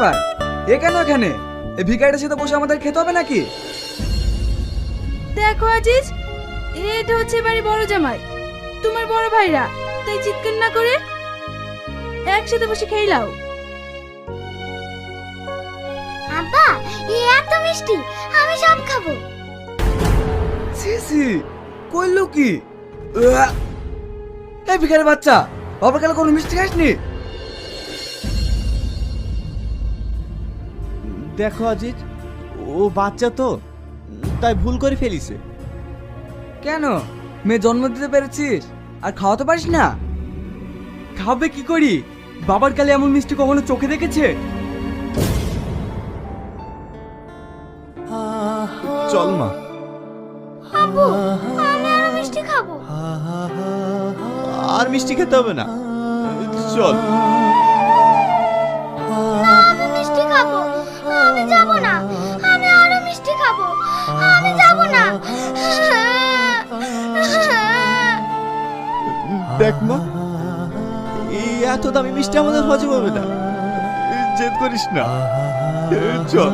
ব্যাপার? এ কেন এখানে? এই ভিখারিটার সাথে বসে আমাদের খেতে হবে নাকি? দেখো আজিজ, এটা হচ্ছে বাড়ি বড় জামাই, তোমার বড় ভাইরা, তাই চিৎকার না করে একসাথে বসে খেয়ে নাও। আব্বা, এই এত মিষ্টি, আমি সব খাবো। ছি ছি, কইলো কি? উয়া! এই ভিখারি বাচ্চা, বাবার কালে কোনো মিষ্টি খাসনি? দেখো আজিজ, ও বাচ্চা তো, তাই ভুল করে ফেলিছে। কেন? মেয়ে জন্ম দিতে পেরেছিস আর খাওয়াতে পারিস না? খাবে কি করি? বাবার কালে এমন মিষ্টি কখনো চোখে দেখেছে? চল মা। আব্বু, আমি আরো মিষ্টি খাবো। আর মিষ্টি খেতে হবে না, চল। না, আমি মিষ্টি খাবো। আমি যাব না, আমি আরো মিষ্টি খাবো। আমি যাব না। দেখ মা, এই এত দামি মিষ্টি আমাদের হজম হবে না, জেদ করিস না, চল।